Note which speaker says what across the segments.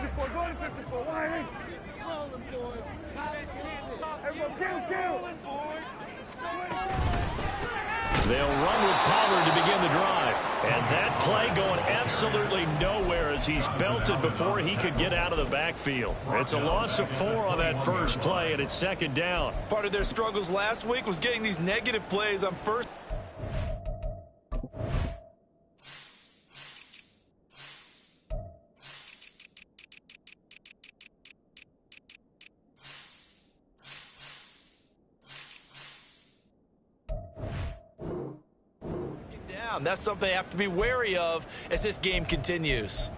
Speaker 1: 54, go to 54, wide.
Speaker 2: Rolling, boys.
Speaker 1: Everyone, kill.
Speaker 3: They'll run with Pollard to begin the drive. And that play going absolutely nowhere as he's belted before he could get out of the backfield. It's a loss of 4 on that first play, and it's second down.
Speaker 4: Part of their struggles last week was getting these negative plays on first. That's something they have to be wary of as this game continues.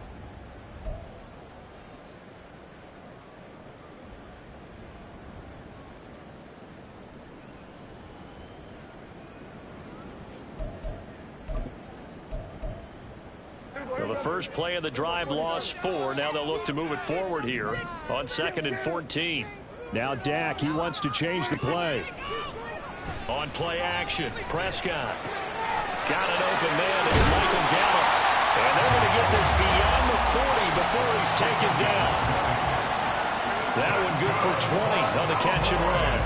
Speaker 3: Well, the first play of the drive lost 4. Now they'll look to move it forward here on 2nd and 14.
Speaker 5: Now Dak, he wants to change the play.
Speaker 3: On play action, Prescott. Got an open man. It's Michael Gallup. And they're going to get this beyond the 40 before he's taken down. That one good for 20 on the catch and run.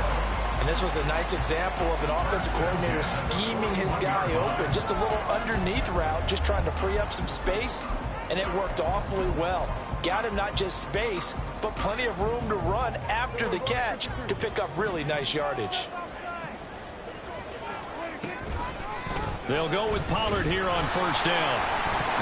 Speaker 4: And this was a nice example of an offensive coordinator scheming his guy open. Just a little underneath route, just trying to free up some space. And it worked awfully well. Got him not just space, but plenty of room to run after the catch to pick up really nice yardage.
Speaker 3: They'll go with Pollard here on first down.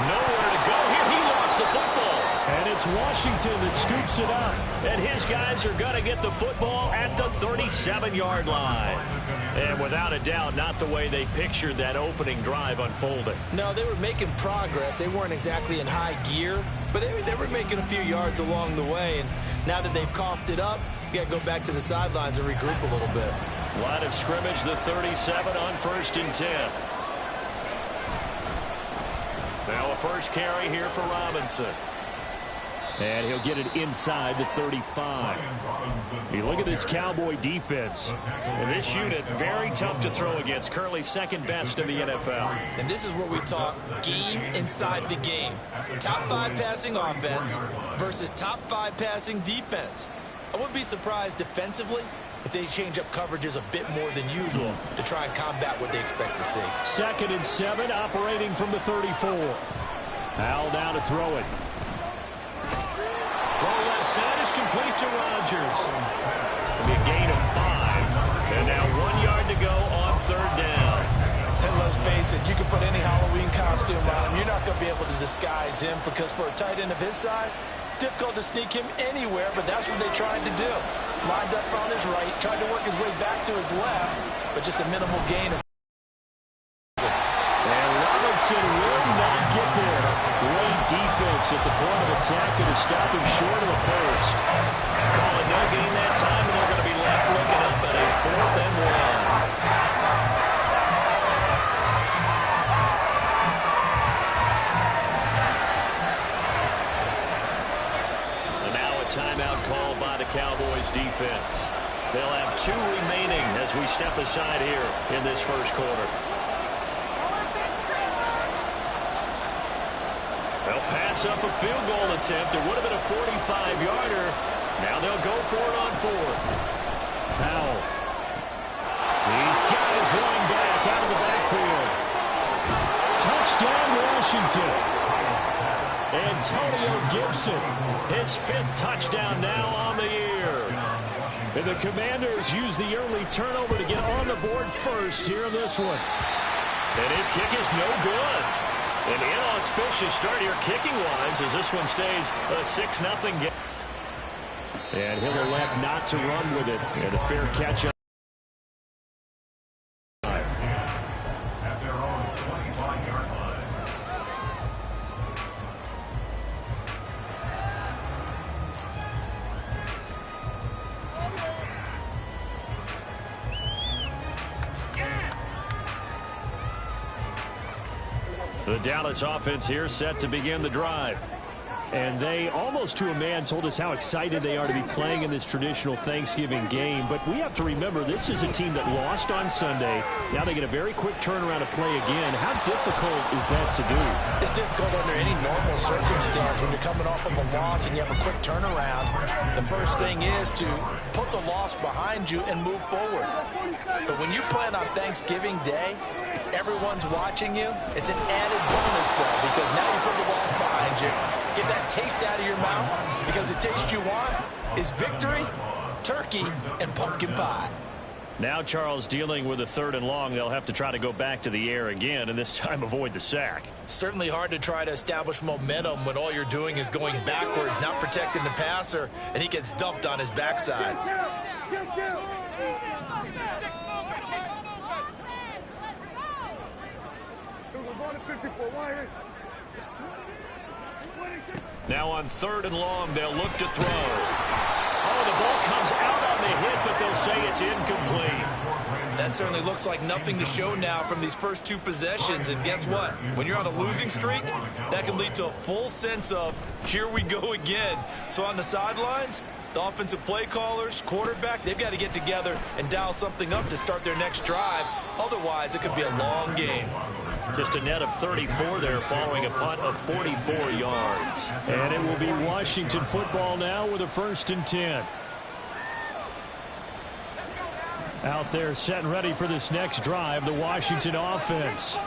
Speaker 3: Nowhere to go here. He lost the football. And it's Washington that scoops it up. And his guys are going to get the football at the 37-yard line. And without a doubt, not the way they pictured that opening drive unfolding.
Speaker 4: No, they were making progress. They weren't exactly in high gear, but they were making a few yards along the way. And now that they've coughed it up, you got to go back to the sidelines and regroup a little bit.
Speaker 3: Line of scrimmage, the 37 on 1st and 10. Now a first carry here for Robinson.
Speaker 5: And he'll get it inside the 35. You look at this Cowboy defense.
Speaker 3: And this unit, very tough to throw against. Currently second best in the NFL.
Speaker 4: And this is where we talk game inside the game. Top 5 passing offense versus top 5 passing defense. I wouldn't be surprised defensively if they change up coverages a bit more than usual to try and combat what they expect to see.
Speaker 5: 2nd and 7, operating from the 34. Howell down to throw it.
Speaker 3: Throw left side is complete to Rodgers. It'll be a gain of 5. And now 1 yard to go on 3rd down.
Speaker 4: And let's face it, you can put any Halloween costume on him. You're not going to be able to disguise him because for a tight end of his size, difficult to sneak him anywhere, but that's what they tried to do. Lined up on his right, tried to work his way back to his left, but just a minimal gain.
Speaker 5: And Robinson will not get there. Great defense at the point of attack and to stop him short of the first.
Speaker 3: Call it no gain that time, and they're going to be left looking up at a 4th and 1. And now a timeout called by the Cowboys defense. They'll have 2 remaining as we step aside here in this first quarter. They'll pass up a field goal attempt. It would have been a 45-yarder. Now they'll go for it on 4th.
Speaker 5: Howell. He's got his running back out of the backfield. Touchdown, Washington.
Speaker 3: Antonio Gibson, his 5th touchdown now on the year.
Speaker 5: And the Commanders use the early turnover to get on the board first here in this one.
Speaker 3: And his kick is no good. An inauspicious start here kicking-wise as this one stays a 6-0 game.
Speaker 5: And he'll elect not to run with it. And a fair catch up.
Speaker 3: The Dallas offense here set to begin the drive. And they, almost to a man, told us how excited they are to be playing in this traditional Thanksgiving game. But we have to remember, this is a team that lost on Sunday. Now they get a very quick turnaround to play again. How difficult is that to do?
Speaker 4: It's difficult under any normal circumstance when you're coming off of a loss and you have a quick turnaround. The first thing is to put the loss behind you and move forward. But when you play on Thanksgiving Day, everyone's watching you. It's an added bonus, though, because now you put the loss behind you. Get that taste out of your mouth, because the taste you want is victory, turkey, and pumpkin pie.
Speaker 3: Now Charles dealing with a 3rd and long. They'll have to try to go back to the air again, and this time avoid the sack.
Speaker 4: Certainly hard to try to establish momentum when all you're doing is going backwards, not protecting the passer, and he gets dumped on his backside.
Speaker 3: Now on 3rd and long, they'll look to throw. Oh, the ball comes out on the hit, but they'll say it's incomplete.
Speaker 4: That certainly looks like nothing to show now from these first 2 possessions. And guess what? When you're on a losing streak, that can lead to a full sense of, here we go again. So on the sidelines, the offensive play callers, quarterback, they've got to get together and dial something up to start their next drive. Otherwise, it could be a long game.
Speaker 3: Just a net of 34 there following a punt of 44 yards. And it will be Washington football now with a 1st and 10. Out there set and ready for this next drive, the Washington offense.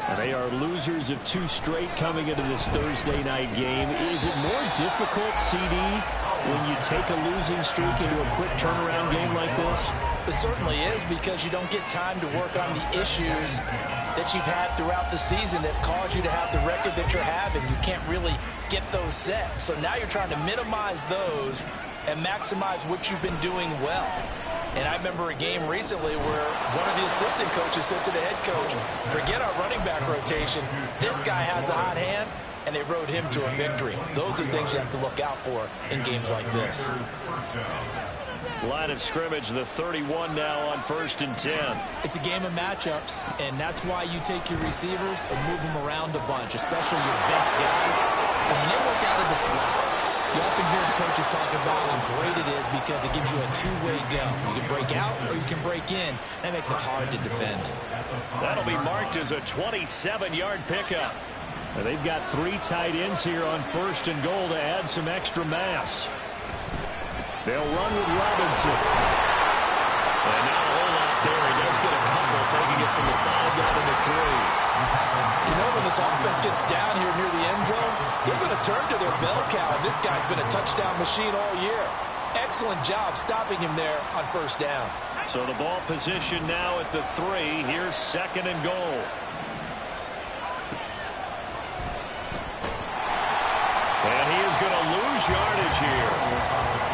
Speaker 3: And they are losers of 2 straight coming into this Thursday night game. Is it more difficult, CD, when you take a losing streak into a quick turnaround game like this?
Speaker 4: It certainly is, because you don't get time to work on the issues that you've had throughout the season that caused you to have the record that you're having. You can't really get those set. So now you're trying to minimize those and maximize what you've been doing well. And I remember a game recently where one of the assistant coaches said to the head coach, forget our running back rotation. This guy has a hot hand, and they rode him to a victory. Those are things you have to look out for in games like this.
Speaker 3: Line of scrimmage, the 31 now on 1st and 10.
Speaker 2: It's a game of matchups, and that's why you take your receivers and move them around a bunch, especially your best guys. And when they work out of the slot, you often hear the coaches talk about how great it is because it gives you a 2-way go. You can break out or you can break in. That makes it hard to defend.
Speaker 3: That'll be marked as a 27-yard pickup. And they've got 3 tight ends here on 1st and goal to add some extra mass. They'll run with Robinson. And now a whole lot there. He does get a couple, taking it from the 5 down to the 3.
Speaker 4: You know, when this offense gets down here near the end zone, they're going to turn to their bell cow. This guy's been a touchdown machine all year. Excellent job stopping him there on 1st down.
Speaker 3: So the ball position now at the 3. Here's 2nd and goal. And he is going to lose yardage here.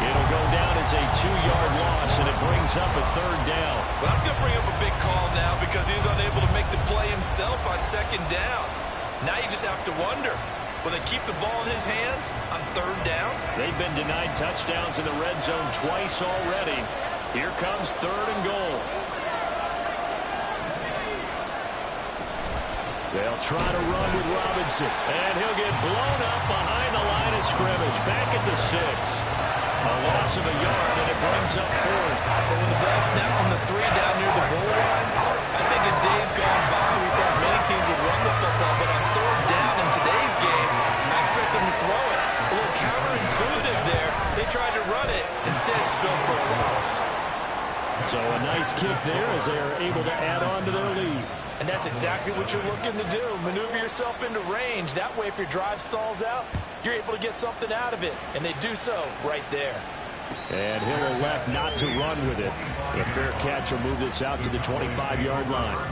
Speaker 3: It'll go down as a 2-yard loss, and it brings up a 3rd down.
Speaker 4: Well, that's going to bring up a big call now because he's unable to make the play himself on 2nd down. Now you just have to wonder, will they keep the ball in his hands on 3rd down?
Speaker 3: They've been denied touchdowns in the red zone twice already. Here comes 3rd and goal. They'll try to run with Robinson, and he'll get blown up behind the line of scrimmage. Back at the 6. A loss of a yard, and it brings up 4th.
Speaker 4: But when the ball snapped from the 3 down near the goal line, I think in days gone by, we thought many teams would run the football, but on 3rd down in today's game, I expect them to throw it. A little counterintuitive there. They tried to run it, instead spilled for a loss.
Speaker 3: So a nice kick there as they are able to add on to their lead.
Speaker 4: And that's exactly what you're looking to do. Maneuver yourself into range. That way, if your drive stalls out, you're able to get something out of it. And they do so right there.
Speaker 3: And he'll elect not to run with it. A fair catch will move this out to the 25-yard line.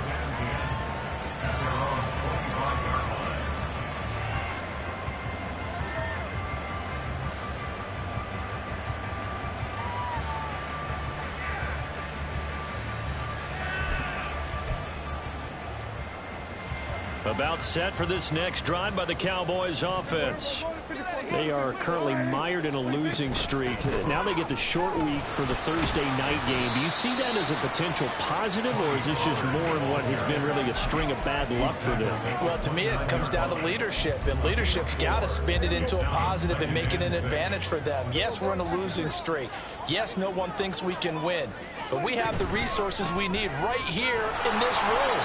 Speaker 3: About set for this next drive by the Cowboys offense.
Speaker 5: They are currently mired in a losing streak. Now they get the short week for the Thursday night game. Do you see that as a potential positive, or is this just more in what has been really a string of bad luck for them?
Speaker 4: Well, to me, it comes down to leadership, and leadership's got to spin it into a positive and make it an advantage for them. Yes, we're in a losing streak. Yes, no one thinks we can win, but we have the resources we need right here in this room.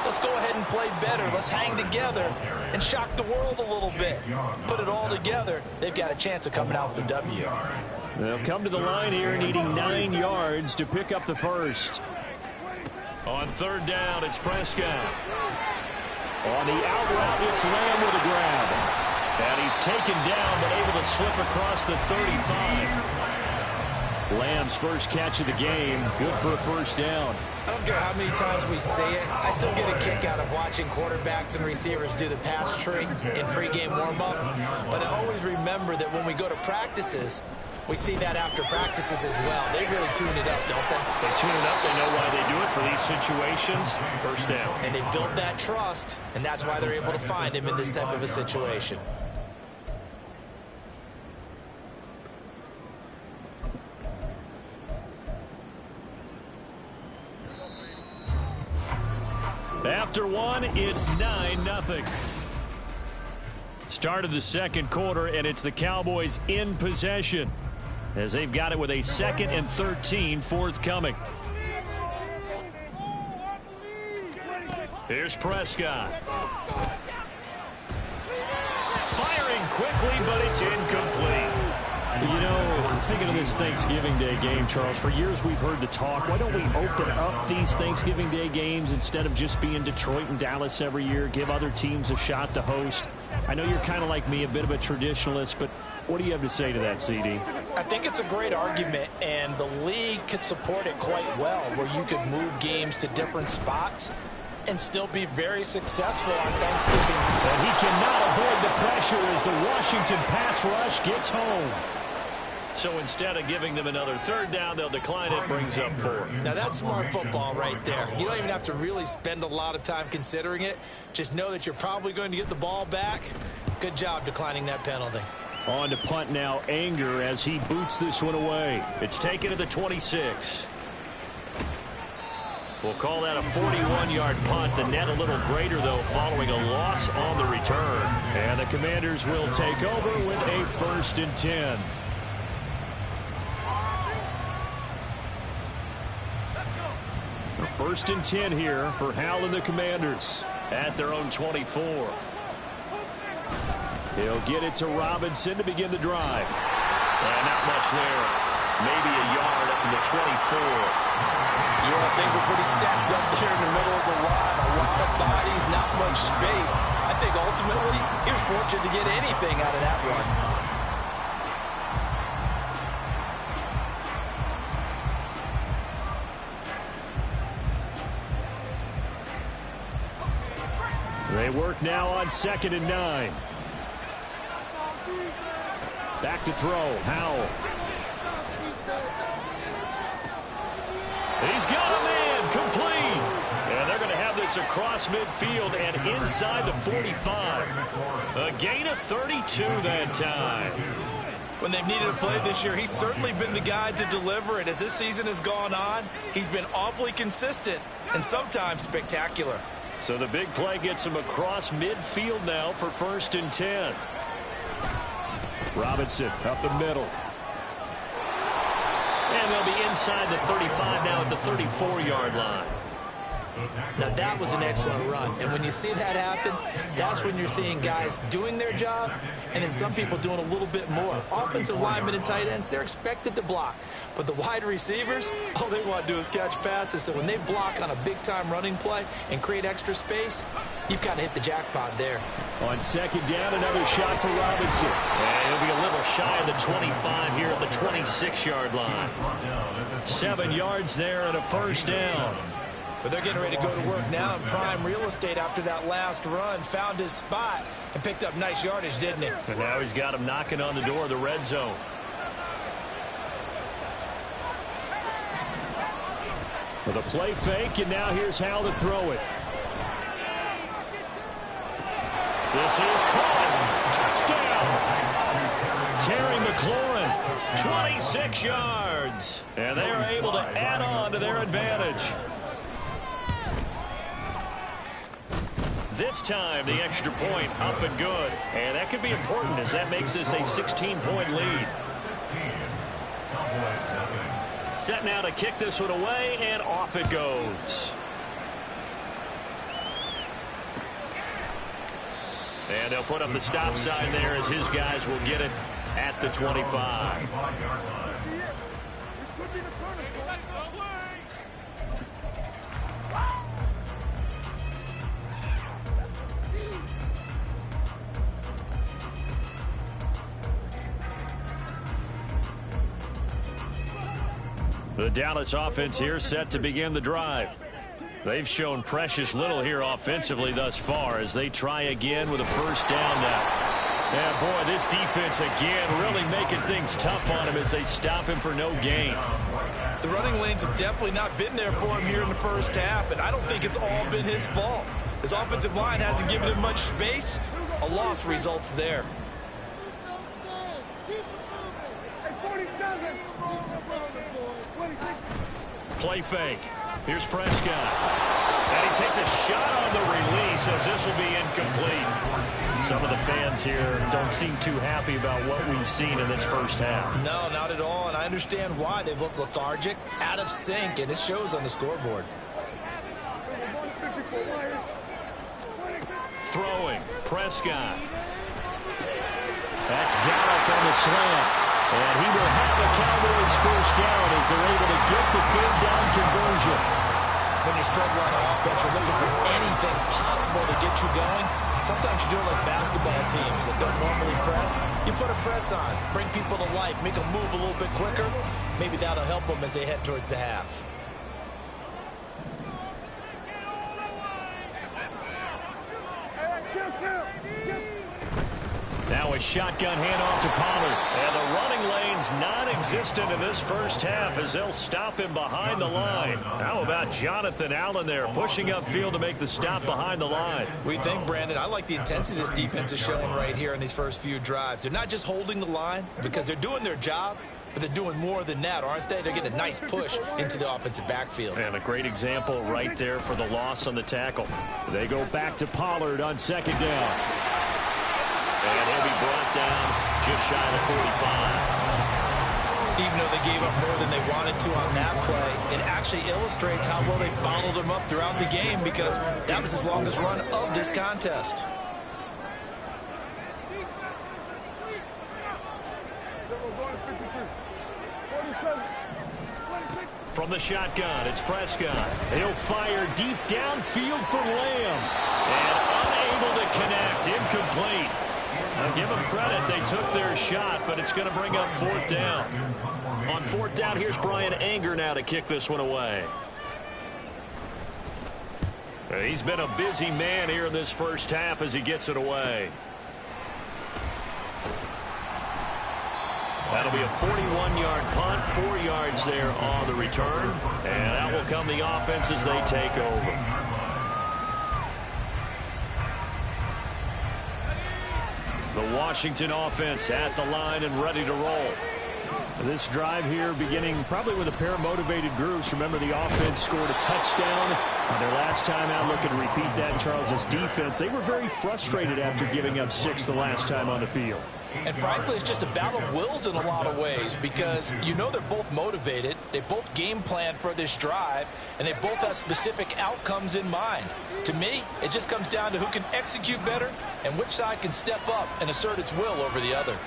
Speaker 4: Let's go ahead and play better. Let's hang together and shock the world a little bit. Put it all together. They've got a chance of coming out with the W.
Speaker 5: They'll come to the line here needing 9 yards to pick up the first.
Speaker 3: On third down, it's Prescott.
Speaker 5: On the out route, it's Lamb with a grab. And he's taken down, but able to slip across the 35. Lamb's first catch of the game, good for a first down.
Speaker 4: I don't care how many times we say it, I still get a kick out of watching quarterbacks and receivers do the pass tree in pregame warm-up. But I always remember that when we go to practices, we see that after practices as well. They really tune it up, don't they?
Speaker 3: They tune it up. They know why they do it for these situations. First down.
Speaker 4: And they build that trust, and that's why they're able to find him in this type of a situation.
Speaker 3: After one, it's 9-0. Start of the second quarter, and it's the Cowboys in possession as they've got it with a 2nd and 13 forthcoming. Here's Prescott. Firing quickly, but it's incomplete.
Speaker 5: You know, I'm thinking of this Thanksgiving Day game, Charles. For years we've heard the talk, why don't we open up these Thanksgiving Day games instead of just being Detroit and Dallas every year, give other teams a shot to host? I know you're kind of like me, a bit of a traditionalist, but what do you have to say to that, CD?
Speaker 4: I think it's a great argument, and the league could support it quite well, where you could move games to different spots and still be very successful on Thanksgiving.
Speaker 5: And he cannot avoid the pressure as the Washington pass rush gets home.
Speaker 3: So instead of giving them another third down, they'll decline it, brings up 4.
Speaker 4: Now that's smart football right there. You don't even have to really spend a lot of time considering it. Just know that you're probably going to get the ball back. Good job declining that penalty.
Speaker 5: On to punt now, Anger as he boots this one away.
Speaker 3: It's taken to the 26. We'll call that a 41-yard punt. The net a little greater, though, following a loss on the return.
Speaker 5: And the Commanders will take over with a 1st and 10. A 1st and 10 here for Hal and the Commanders
Speaker 3: at their own 24.
Speaker 5: He'll get it to Robinson to begin the drive.
Speaker 3: And not much there. Maybe a yard up to the 24.
Speaker 4: Yeah, things are pretty stacked up there in the middle of the line. A lot of bodies, not much space. I think ultimately he was fortunate to get anything out of that run.
Speaker 5: They work now on 2nd and 9. Back to throw. Howell.
Speaker 3: He's got a man complete. And they're going to have this across midfield and inside the 45. A gain of 32 that time.
Speaker 4: When they've needed a play this year, he's certainly been the guy to deliver it. As this season has gone on, he's been awfully consistent and sometimes spectacular.
Speaker 3: So the big play gets him across midfield now for 1st and 10.
Speaker 5: Robinson up the middle.
Speaker 3: And they'll be inside the 35 now at the 34-yard line.
Speaker 4: Now that was an excellent run, and when you see that happen, that's when you're seeing guys doing their job and then some people doing a little bit more. Offensive linemen and tight ends, they're expected to block, but the wide receivers, all they want to do is catch passes. So when they block on a big-time running play and create extra space, you've got to hit the jackpot there.
Speaker 5: On 2nd down, another shot for Robinson.
Speaker 3: And he'll be a little shy of the 25 here at the 26-yard line. 7 yards there and a 1st down.
Speaker 4: But they're getting ready to go to work now in prime real estate after that last run. Found his spot and picked up nice yardage, didn't he?
Speaker 3: And now he's got him knocking on the door of the red zone.
Speaker 5: With a play fake, and now here's Hal to throw it.
Speaker 3: This is caught. Touchdown. 26 yards. And they are able to add on to their advantage. This time, the extra point up and good. And that could be important as that makes this a 16-point lead. Set now to kick this one away, and off it goes. And they'll put up the stop sign there as his guys will get it at the 25. The Dallas offense here set to begin the drive. They've shown precious little here offensively thus far as they try again with a first down now. And boy, this defense again really making things tough on him as they stop him for no gain.
Speaker 2: The running lanes have definitely not been there for him here in the first half, and I don't think it's all been his fault. His offensive line hasn't given him much space. A loss results there.
Speaker 3: Play fake. Here's Prescott. And he takes a shot on the release as this will be incomplete. Some of the fans here don't seem too happy about what we've seen in this first half.
Speaker 2: No, not at all, and I understand why. They've looked lethargic, out of sync, and it shows on the scoreboard.
Speaker 3: Throwing. Prescott. That's Gallup on the slant. And he will have the Cowboys first down as they're able to get the third down conversion.
Speaker 2: When you're struggling on offense, you're looking for anything possible to get you going. Sometimes you do it like basketball teams that don't normally press. You put a press on, bring people to life, make them move a little bit quicker. Maybe that'll help them as they head towards the half.
Speaker 3: Now a shotgun handoff to Pollard. And the running lane's non-existent in this first half as they'll stop him behind the line. How about Jonathan Allen there pushing upfield to make the stop behind the line?
Speaker 2: We think, Brandon, I like the intensity this defense is showing right here in these first few drives. They're not just holding the line because they're doing their job, but they're doing more than that, aren't they? They're getting a nice push into the offensive backfield.
Speaker 3: And a great example right there for the loss on the tackle. They go back to Pollard on second down. And he'll be brought down just shy of the 45.
Speaker 2: Even though they gave up more than they wanted to on that play, it actually illustrates how well they followed him up throughout the game because that was his longest run of this contest.
Speaker 3: From the shotgun, it's Prescott. He'll fire deep downfield for Lamb. And unable to connect, incomplete. I'll give them credit. They took their shot, but it's going to bring up fourth down. On fourth down, here's Brian Anger now to kick this one away. He's been a busy man here in this first half as he gets it away. That'll be a 41-yard punt, 4 yards there on the return. And that will come the offense as they take over. The Washington offense at the line and ready to roll. This drive here beginning probably with a pair of motivated groups. Remember, the offense scored a touchdown on their last time out. Looking to repeat that in Charles's defense. They were very frustrated after giving up 6 the last time on the field.
Speaker 2: And frankly, it's just a battle of wills in a lot of ways because you know they're both motivated. They both game planned for this drive, and they both have specific outcomes in mind. To me, it just comes down to who can execute better and which side can step up and assert its will over the other.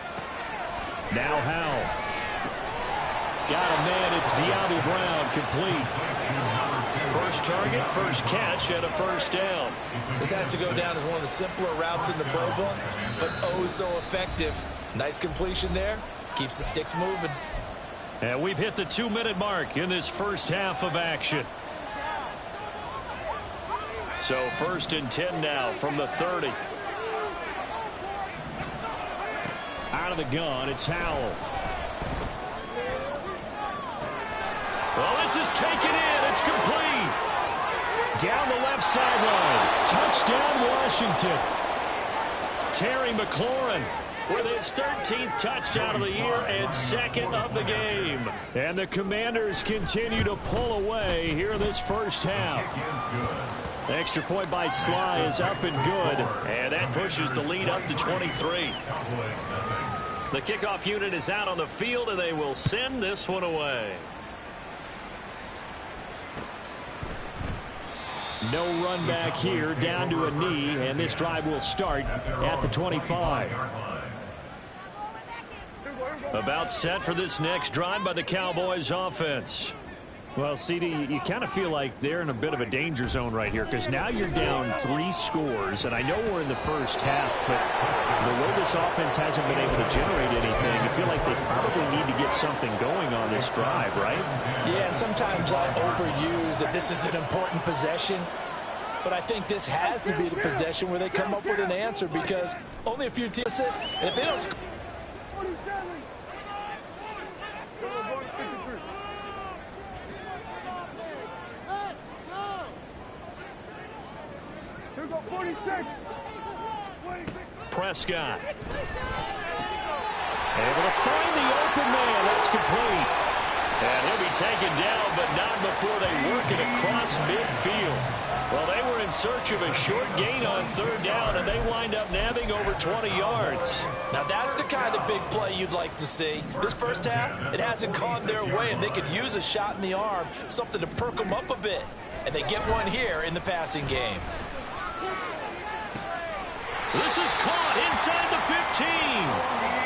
Speaker 3: Now Howell. Got a man, it's De'Ami Brown, complete. First target, first catch, and a first down.
Speaker 2: This has to go down as one of the simpler routes in the playbook, but oh so effective. Nice completion there. Keeps the sticks moving.
Speaker 3: And we've hit the 2-minute mark in this first half of action. So first and 10 now from the 30. Out of the gun, it's Howell. Well, this is taken in. It's complete. Down the left sideline. Touchdown, Washington. Terry McLaurin
Speaker 5: with his 13th touchdown of the year and second of the game. And the Commanders continue to pull away here in this first half. The extra point by Sly is up and good. And that pushes the lead up to 23. The kickoff unit is out on the field, and they will send this one away. No run back here, down to a knee, and this drive will start at the 25. About set for this next drive by the Cowboys offense. Well, CD, you kind of feel like they're in a bit of a danger zone right here because now you're down 3 scores, and I know we're in the first half, but the way this offense hasn't been able to generate anything, you feel like they probably need to get something going on this drive, right?
Speaker 4: Yeah, and sometimes I overuse that this is an important possession, but I think this has to be the possession where they come up with an answer because only a few teams, and if they don't score.
Speaker 5: Prescott. Able to find the open man. That's complete. And he'll be taken down, but not before they work it across midfield. Well, they were in search of a short gain on 3rd down, and they wind up nabbing over 20 yards.
Speaker 4: Now, that's the kind of big play you'd like to see. This first half, it hasn't gone their way, and they could use a shot in the arm, something to perk them up a bit. And they get one here in the passing game.
Speaker 5: This is caught inside the 15.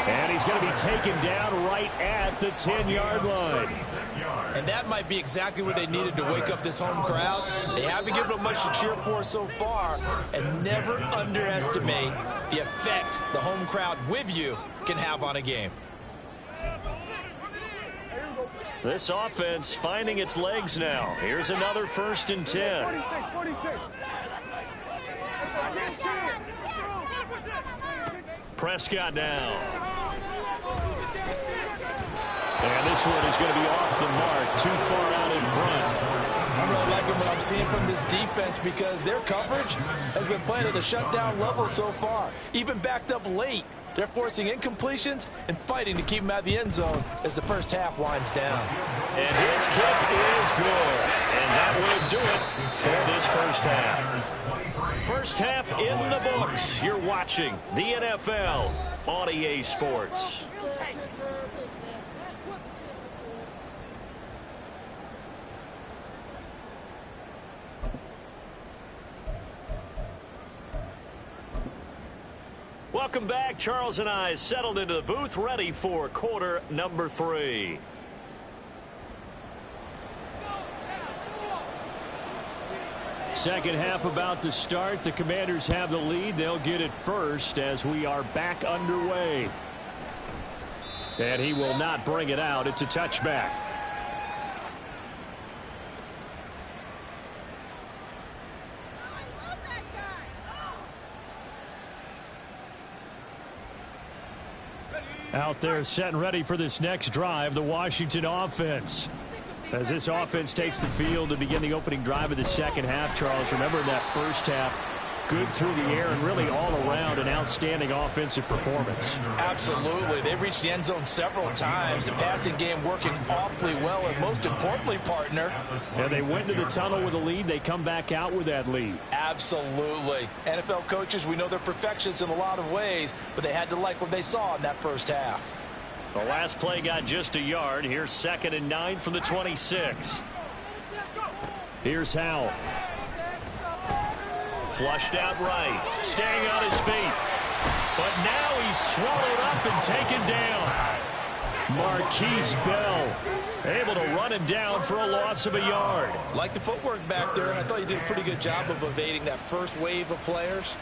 Speaker 5: And he's going to be taken down right at the 10-yard line.
Speaker 2: And that might be exactly what they needed to wake up this home crowd. They haven't given them much to cheer for so far. And never underestimate the effect the home crowd with you can have on a game.
Speaker 5: This offense finding its legs now. Here's another 1st and 10.
Speaker 1: 46.
Speaker 5: Prescott now. And this one is going to be off the mark, too far out in front.
Speaker 4: I'm really liking what I'm seeing from this defense because their coverage has been playing at a shutdown level so far. Even backed up late, they're forcing incompletions and fighting to keep them out of the end zone as the first half winds down.
Speaker 5: And his kick is good. And that will do it for this first half. First half in the books. You're watching the NFL on EA Sports. Welcome back. Charles and I settled into the booth, ready for quarter number 3. Second half about to start. The Commanders have the lead. They'll get it first as we are back underway. And he will not bring it out. It's a touchback. Out there set and ready for this next drive, the Washington offense. As this offense takes the field to begin the opening drive of the second half, Charles, remember in that first half, good through the air and really all around an outstanding offensive performance.
Speaker 4: Absolutely. They reached the end zone several times. The passing game working awfully well, and most importantly, partner.
Speaker 5: And they went to the tunnel with a lead. They come back out with that lead.
Speaker 4: Absolutely. NFL coaches, we know they're perfectionists in a lot of ways, but they had to like what they saw in that first half.
Speaker 5: The last play got just a yard. Here's 2nd and 9 from the 26. Here's Howell. Flushed out right. Staying on his feet. But now he's swallowed up and taken down. Marquise Bell able to run him down for a loss of a yard.
Speaker 2: Like the footwork back there, I thought you did a pretty good job of evading that first wave of players.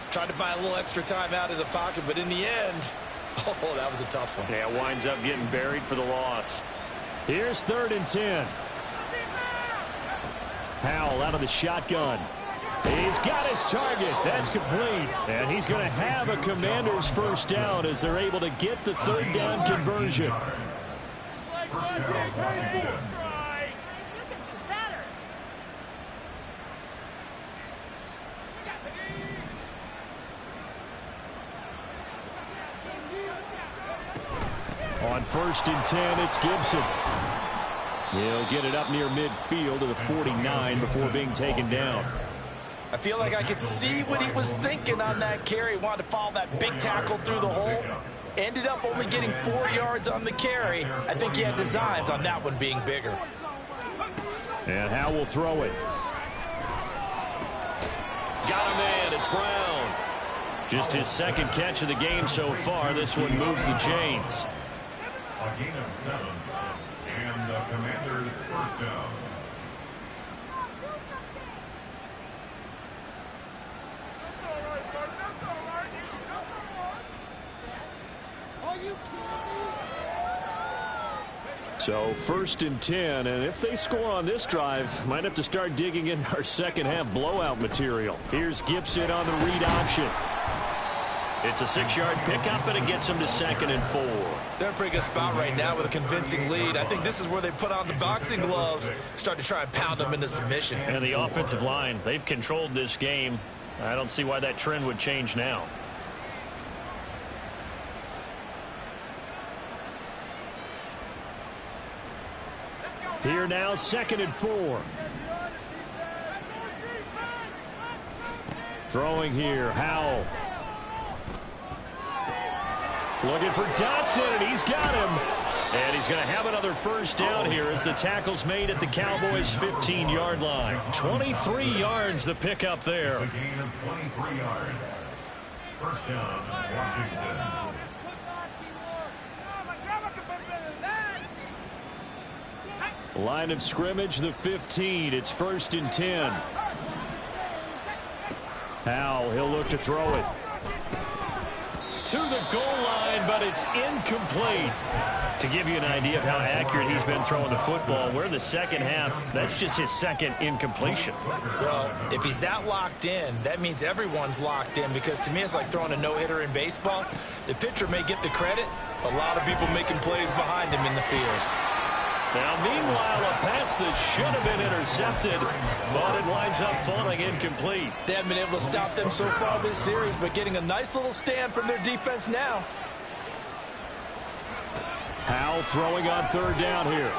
Speaker 2: Tried to buy a little extra time out of the pocket, but in the end, oh, that was a tough one.
Speaker 5: Yeah, winds up getting buried for the loss. Here's 3rd and 10. Howell out of the shotgun. He's got his target. That's complete. And he's going to have a Commander's first down as they're able to get the 3rd down conversion. On 1st and 10, it's Gibson. He'll get it up near midfield to the 49 before being taken down.
Speaker 4: I feel like I could see what he was thinking on that carry. He wanted to follow that big tackle through the hole. Ended up only getting 4 yards on the carry. I think he had designs on that one being bigger.
Speaker 5: And Howe will throw it. Got a man. It's Brown. Just his second catch of the game so far. This one moves the chains.
Speaker 6: A gain of 7. And the Commanders' first down.
Speaker 5: So 1st and 10, and if they score on this drive, might have to start digging in our second half blowout material. Here's Gibson on the read option. It's a 6-yard pickup, and it gets him to 2nd and 4.
Speaker 2: They're in a pretty good spot right now with a convincing lead. I think this is where they put on the boxing gloves, start to try and pound them into submission.
Speaker 5: And the offensive line, they've controlled this game. I don't see why that trend would change now. Here now, 2nd and 4. Throwing here, Howell. Looking for Dotson, and he's got him. And he's going to have another first down here as the tackle's made at the Cowboys' 15-yard line. 23 yards the pickup there.
Speaker 6: A gain of 23 yards. First down, Washington.
Speaker 5: Line of scrimmage, the 15. It's 1st and 10. Howell, he'll look to throw it. To the goal line, but it's incomplete. To give you an idea of how accurate he's been throwing the football, we're in the second half. That's just his second incompletion.
Speaker 2: Well, if he's that locked in, that means everyone's locked in, because to me it's like throwing a no-hitter in baseball. The pitcher may get the credit, a lot of people making plays behind him in the field.
Speaker 5: Now, meanwhile, a pass that should have been intercepted, but it winds up falling incomplete.
Speaker 4: They haven't been able to stop them so far this series, but getting a nice little stand from their defense now.
Speaker 5: Howell throwing on 3rd down here.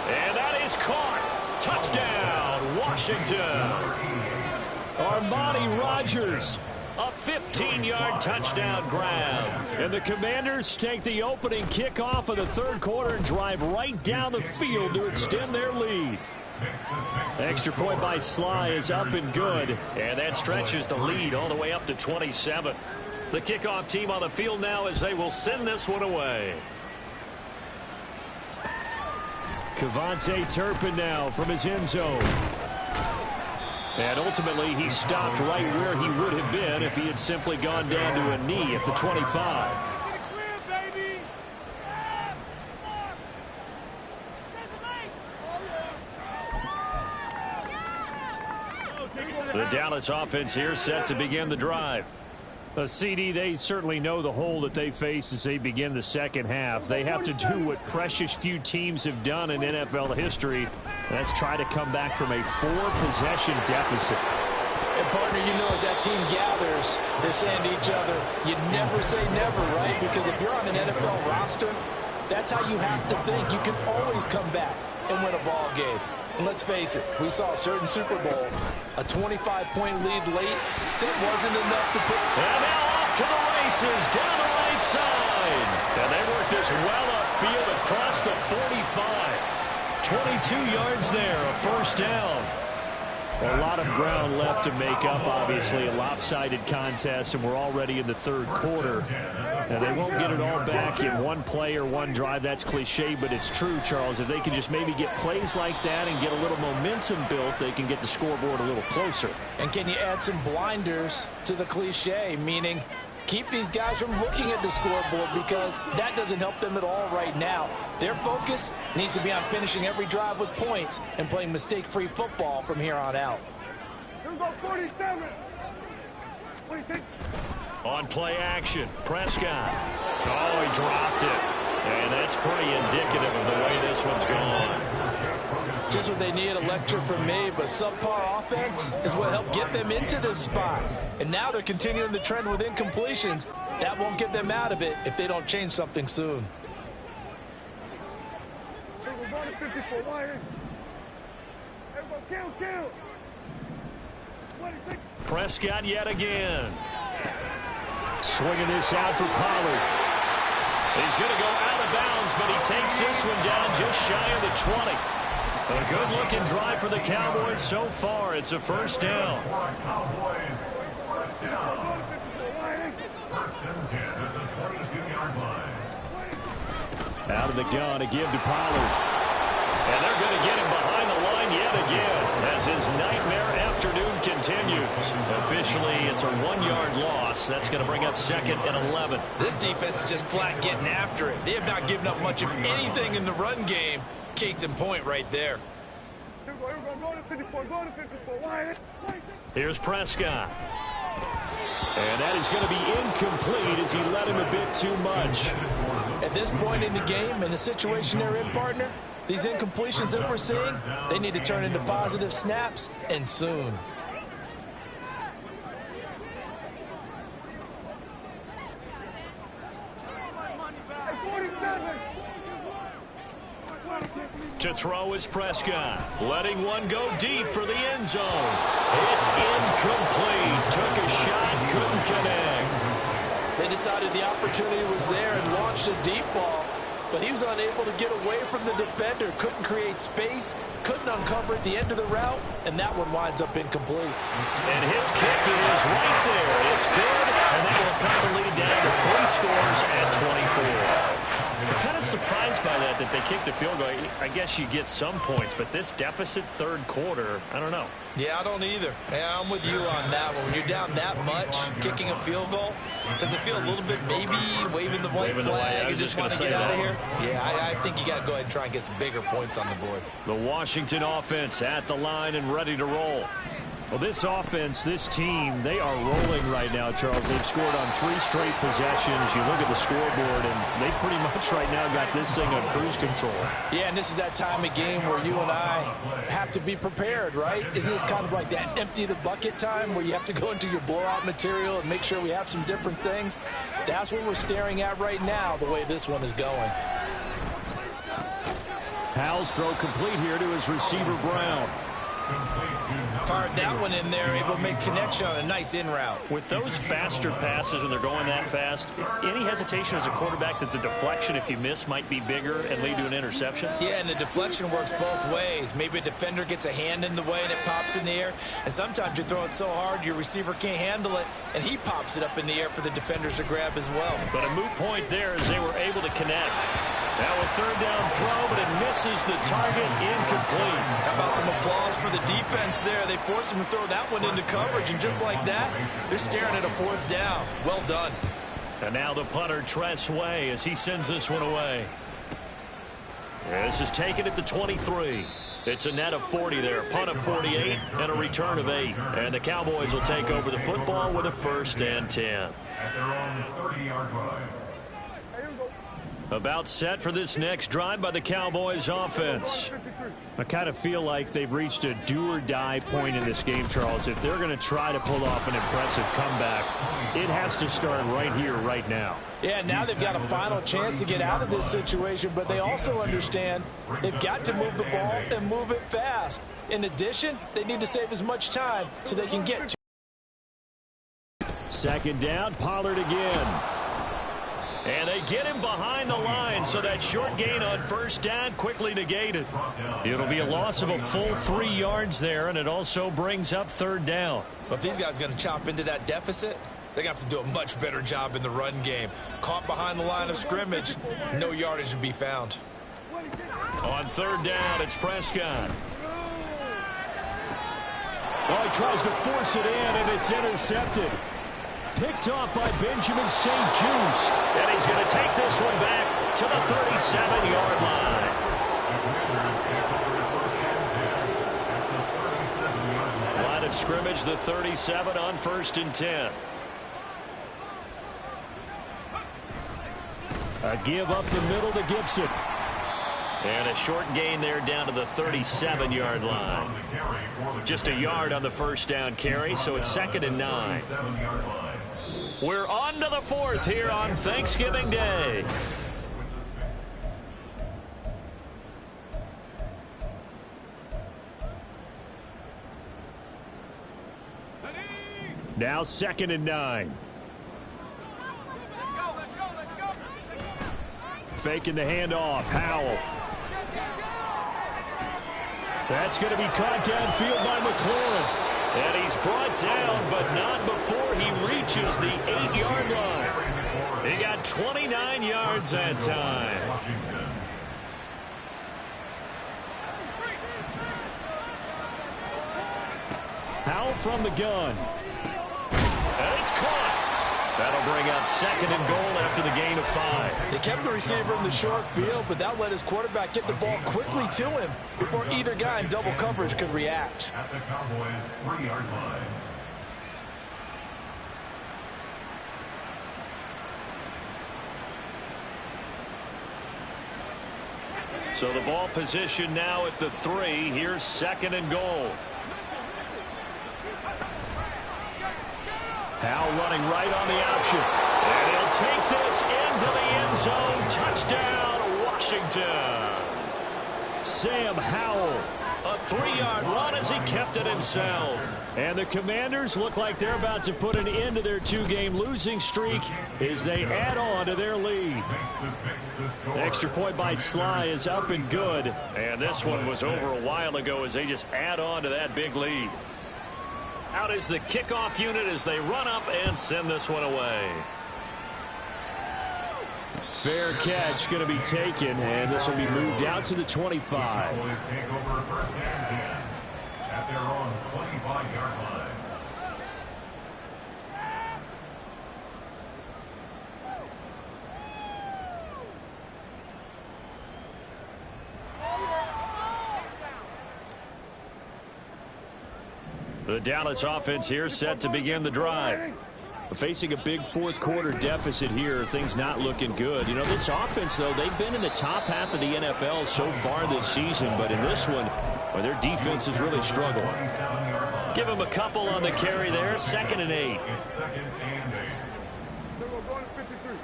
Speaker 5: And that is caught. Touchdown, Washington. Armani Rogers. A 15-yard touchdown grab. And the Commanders take the opening kickoff of the 3rd quarter and drive right down the field to extend their lead. Extra point by Sly is up and good. And that stretches the lead all the way up to 27. The kickoff team on the field now as they will send this one away. KaVontae Turpin now from his end zone. And ultimately, he stopped right where he would have been if he had simply gone down to a knee at the 25. The Dallas offense here set to begin the drive. CD, they certainly know the hole that they face as they begin the second half. They have to do what precious few teams have done in NFL history. That's try to come back from a 4-possession deficit.
Speaker 4: And partner, you know, as that team gathers, they're saying to each other, you never say never, right? Because if you're on an NFL roster, that's how you have to think. You can always come back and win a ball game. And let's face it, we saw a certain Super Bowl, a 25-point lead late. It wasn't enough to put...
Speaker 5: And now off to the races, down the right side. And they work this well upfield across the 45. 22 yards there, a first down. A lot of ground left to make up, obviously. A lopsided contest, and we're already in the 3rd quarter. And they won't get it all back in one play or one drive. That's cliche, but it's true, Charles. If they can just maybe get plays like that and get a little momentum built, they can get the scoreboard a little closer.
Speaker 4: And can you add some blinders to the cliche, meaning keep these guys from looking at the scoreboard, because that doesn't help them at all right now. Their focus needs to be on finishing every drive with points and playing mistake-free football from here on out.
Speaker 1: Here we go, 47. 46.
Speaker 5: On play action, Prescott. Oh, he dropped it. And that's pretty indicative of the way this one's gone.
Speaker 4: Just what they need, a lecture from me, but subpar offense is what helped get them into this spot. And now they're continuing the trend with incompletions. That won't get them out of it if they don't change something soon.
Speaker 1: We're going to 54 wire. Everybody count. 26.
Speaker 3: Prescott yet again. Swinging this out for Pollard. He's going to go out of bounds, but he takes this one down just shy of the 20. A good-looking drive for the Cowboys so far. It's a first down.
Speaker 6: Cowboys, first down. First and 10 at the 22-yard line.
Speaker 3: Out of the gun to give to Pollard. And they're going to get him behind the line yet again as his nightmare afternoon continues. Officially, it's a 1-yard loss. That's going to bring up 2nd and 11.
Speaker 2: This defense is just flat getting after it. They have not given up much of anything in the run game. Case in point right there.
Speaker 1: Here we go. Go to 54. Go to 54 wire.
Speaker 3: Here's Prescott. And that is going to be incomplete as he led him a bit too much.
Speaker 4: At this point in the game, in the situation they're in, partner, these incompletions that we're seeing, they need to turn into positive snaps, and soon.
Speaker 3: To throw is Prescott, letting one go deep for the end zone. It's incomplete. Took a shot, couldn't connect.
Speaker 4: They decided the opportunity was there and launched a deep ball, but he was unable to get away from the defender, couldn't create space, couldn't uncover at the end of the route, and that one winds up incomplete.
Speaker 3: And his kick is right there. It's good, and that will cut the lead down to 3 scores at 24. I'm kind of surprised by that they kicked the field goal. I guess you get some points, but this deficit third quarter, I don't know.
Speaker 2: Yeah, I don't either. Yeah, I'm with you on that one. When you're down that much, kicking a field goal, does it feel a little bit maybe waving the white flag and just want to get out of here? Yeah, I think you got to go ahead and try and get some bigger points on the board.
Speaker 3: The Washington offense at the line and ready to roll. Well, this offense, this team, they are rolling right now, Charles. They've scored on 3 straight possessions. You look at the scoreboard, and they pretty much right now got this thing on cruise control.
Speaker 4: Yeah, and this is that time of game where you and I have to be prepared, right? Isn't this kind of like that empty the bucket time where you have to go into your blowout material and make sure we have some different things? That's what we're staring at right now, the way this one is going.
Speaker 3: Howell's throw complete here to his receiver, Brown.
Speaker 2: Fired that one in there, able to make connection on a nice in route.
Speaker 3: With those faster passes when they're going that fast, any hesitation as a quarterback that the deflection, if you miss, might be bigger and lead to an interception?
Speaker 2: Yeah, and the deflection works both ways. Maybe a defender gets a hand in the way and it pops in the air. And sometimes you throw it so hard your receiver can't handle it, and he pops it up in the air for the defenders to grab as well.
Speaker 3: But a moot point there as they were able to connect. Now a third down throw, but it misses the target, incomplete.
Speaker 2: How about some applause for the defense there? They forced him to throw that one into coverage, and just like that, they're staring at a 4th down. Well done.
Speaker 3: And now the punter, Tress Way, as he sends this one away. This is taken at the 23. It's a net of 40 there, punt of 48, and a return of 8. And the Cowboys will take over the football with a 1st and 10.
Speaker 6: At their own 30-yard line.
Speaker 3: About set for this next drive by the Cowboys offense. I kind of feel like they've reached a do-or-die point in this game, Charles. If they're going to try to pull off an impressive comeback, it has to start right here, right now.
Speaker 4: Yeah, now they've got a final chance to get out of this situation, but they also understand they've got to move the ball and move it fast. In addition, they need to save as much time so they can get to.
Speaker 3: 2nd down, Pollard again. And they get him behind the line, so that short gain on 1st down quickly negated. It'll be a loss of a full 3 yards there, and it also brings up 3rd down.
Speaker 2: But if these guys are going to chop into that deficit, they're going to have to do a much better job in the run game. Caught behind the line of scrimmage, no yardage to be found.
Speaker 3: On 3rd down, it's Prescott. Well, he tries to force it in, and it's intercepted. Picked off by Benjamin St. Juste. And he's going to take this one back to the 37-yard line. Line of scrimmage, the 37 on 1st and 10. A give up the middle to Gibson. And a short gain there down to the 37-yard line. Just a yard on the 1st down carry, so it's 2nd and 9. We're on to the fourth here on Thanksgiving Day. Now 2nd and 9. Faking the handoff. Howell. That's going to be caught downfield by McLaurin. And he's brought down, but not before he reaches the 8-yard line. He got 29 yards that time. Howell from the gun. And it's caught. That'll bring up 2nd and goal after the gain of 5.
Speaker 4: They kept the receiver in the short field, but that let his quarterback get the ball quickly to him before either guy in double coverage could react.
Speaker 6: At the Cowboys' 3-yard line.
Speaker 3: So the ball position now at the 3. Here's 2nd and goal. Howell running right on the option. And he'll take this into the end zone. Touchdown, Washington. Sam Howell. A 3-yard run as he kept it himself. And the Commanders look like they're about to put an end to their 2-game losing streak as they add on to their lead. The extra point by Sly is up and good. And this one was over a while ago as they just add on to that big lead. Out is the kickoff unit as they run up and send this one away. Fair catch going to be taken, and this will be moved out to the 25.
Speaker 6: Cowboys take over 1st and 10 at their own 25-yard line.
Speaker 3: The Dallas offense here set to begin the drive. Facing a big fourth-quarter deficit here, things not looking good. You know, this offense, though, they've been in the top half of the NFL so far this season, but in this one, well, their defense has really struggled. Give them a couple on the carry there, 2nd and 8.
Speaker 6: It's 2nd and 8.
Speaker 1: They're going to go to 53.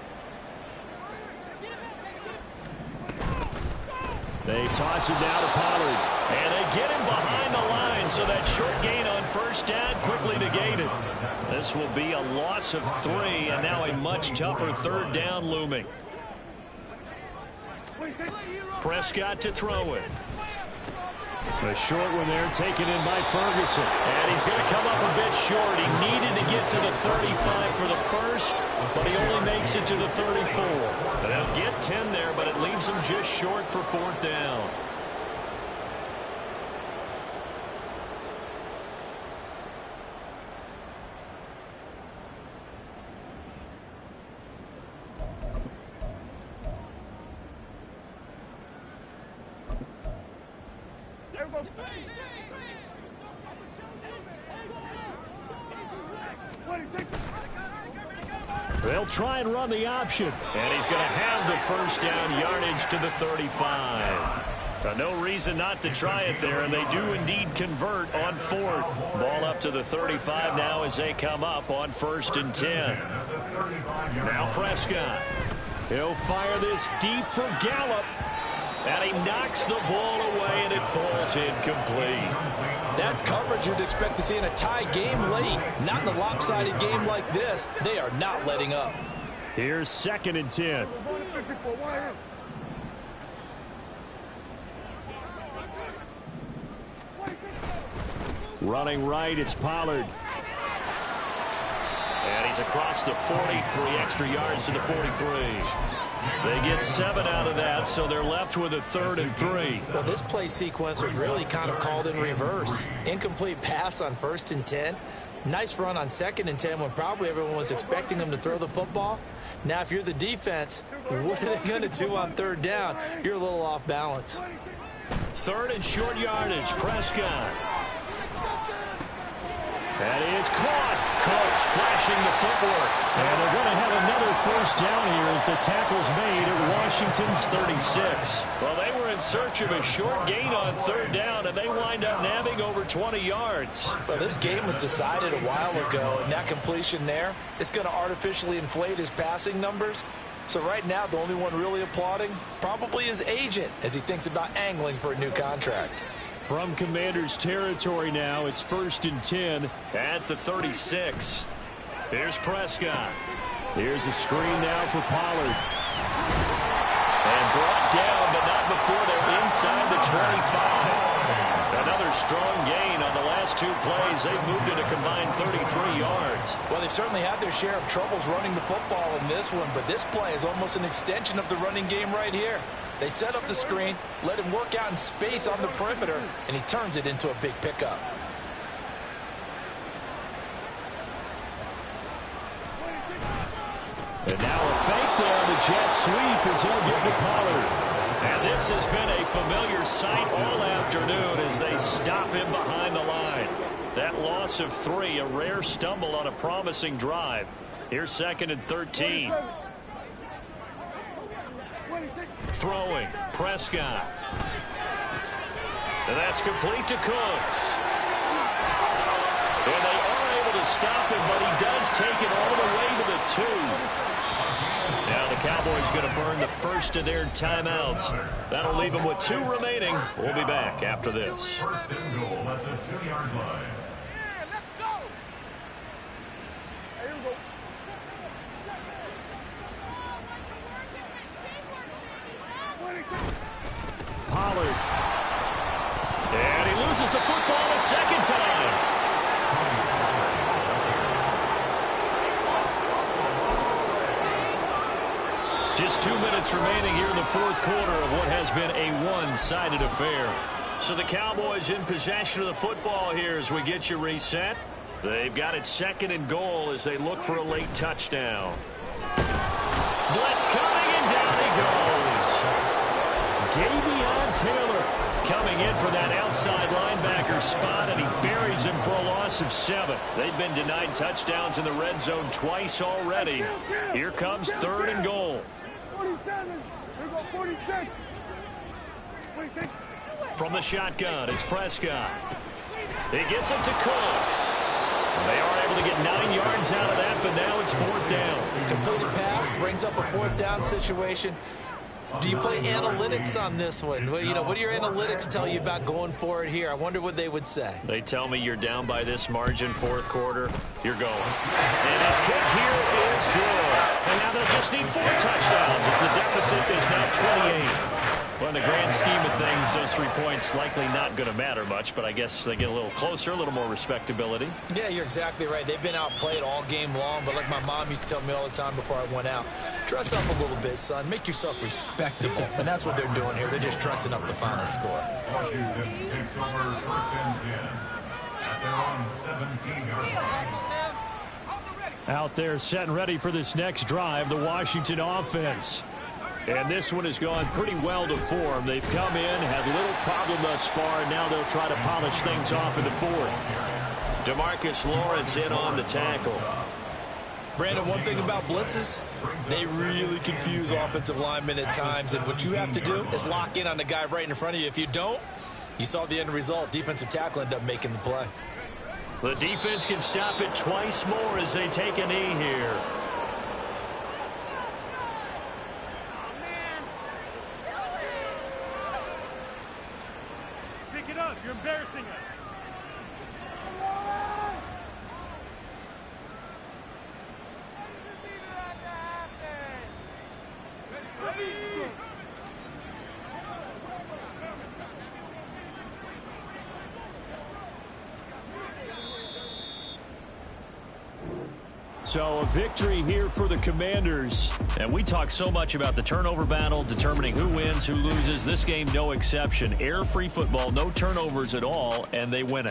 Speaker 3: They toss it down to Pollard, and they get him behind the line, so that short gain on 1st down quickly negated. This will be a loss of 3, and now a much tougher 3rd down looming. Prescott to throw it. A short one there taken in by Ferguson. And he's going to come up a bit short. He needed to get to the 35 for the first, but he only makes it to the 34. They'll get 10 there, but it leaves him just short for 4th down. They'll try and run the option. And he's going to have the 1st down yardage to the 35. No reason not to try it there, and they do indeed convert on 4th. Ball up to the 35 now as they come up on 1st and 10. Now Prescott. He'll fire this deep for Gallup. And he knocks the ball away, and it falls incomplete.
Speaker 4: That's coverage you'd expect to see in a tie game late. Not in a lopsided game like this. They are not letting up.
Speaker 3: Here's 2nd and 10. Running right, it's Pollard. And he's across the 40, 3 extra yards to the 43. They get 7 out of that, so they're left with a 3rd and 3.
Speaker 4: Well, this play sequence was really kind of called in reverse. Incomplete pass on 1st and 10. Nice run on 2nd and 10 when probably everyone was expecting them to throw the football. Now, if you're the defense, what are they going to do on 3rd down? You're a little off balance.
Speaker 3: 3rd and short yardage, Prescott. That is caught. Cooks flashing the footwork. And they're going to have another first down here as the tackle's made at Washington's 36. Well, they were in search of a short gain on third down, and they wind up nabbing over 20 yards.
Speaker 4: Well, this game was decided a while ago, and that completion there, it's going to artificially inflate his passing numbers. So right now, the only one really applauding probably his agent as he thinks about angling for a new contract.
Speaker 3: From Commanders territory now, it's 1st and 10 at the 36. Here's Prescott. Here's a screen now for Pollard. And brought down, but not before they're inside the 25. Another strong gain on the last 2 plays. They've moved it a combined 33 yards.
Speaker 4: Well, they've certainly had their share of troubles running the football in this one, but this play is almost an extension of the running game right here. They set up the screen, let him work out in space on the perimeter, and he turns it into a big pickup.
Speaker 3: And now a fake there on the jet sweep as he'll get to Pollard. And this has been a familiar sight all afternoon as they stop him behind the line. That loss of 3, a rare stumble on a promising drive. Here's 2nd and 13. Throwing, Prescott. And that's complete to Cooks. And they are able to stop him, but he does take it all the way to the 2. Now the Cowboys going to burn the first of their timeouts. That'll leave them with 2 remaining. We'll be back after this.
Speaker 6: 1st and goal at the 2-yard line.
Speaker 1: Yeah, let's go. Here we go.
Speaker 3: Pollard. And he loses the football a second time. Just 2 minutes remaining here in the 4th quarter of what has been a one-sided affair. So the Cowboys in possession of the football here as we get you reset. They've got it 2nd and goal as they look for a late touchdown. Blitz coming, and down he goes. Davion Taylor coming in for that outside linebacker spot, and he buries him for a loss of 7. They've been denied touchdowns in the red zone twice already. Here comes 3rd and goal.
Speaker 1: 47. Here we go, 46. 46.
Speaker 3: From the shotgun, it's Prescott. He gets it to Cooks. They are able to get 9 yards out of that, but now it's 4th down.
Speaker 4: Completed pass brings up a 4th down situation. Do you play analytics on this one? Well, you know, what do your analytics tell you about going for it here? I wonder what they would say.
Speaker 3: They tell me you're down by this margin, 4th quarter. You're going. And his kick here is good. And now they'll just need 4 touchdowns as the deficit is now 28. Well, in the grand scheme of things, those 3 points likely not going to matter much, but I guess they get a little closer, a little more respectability.
Speaker 4: Yeah, you're exactly right. They've been outplayed all game long, but like my mom used to tell me all the time before I went out, dress up a little bit, son. Make yourself respectable. And that's what they're doing here. They're just dressing up the final score.
Speaker 6: Washington takes over 1st and 10 at their own 17-yard line.
Speaker 3: Out there set and ready for this next drive, the Washington offense. And this one has gone pretty well to form. They've come in, had little problem thus far, and now they'll try to polish things off in the 4th. DeMarcus Lawrence in on the tackle.
Speaker 4: Brandon, one thing about blitzes, they really confuse offensive linemen at times, and what you have to do is lock in on the guy right in front of you. If you don't, you saw the end result. Defensive tackle ended up making the play.
Speaker 3: The defense can stop it twice more as they take a knee here.
Speaker 1: Pick it up. You're embarrassing us.
Speaker 3: So a victory here for the Commanders. And we talk so much about the turnover battle, determining who wins, who loses. This game, no exception. Error-free football, no turnovers at all, and they win it.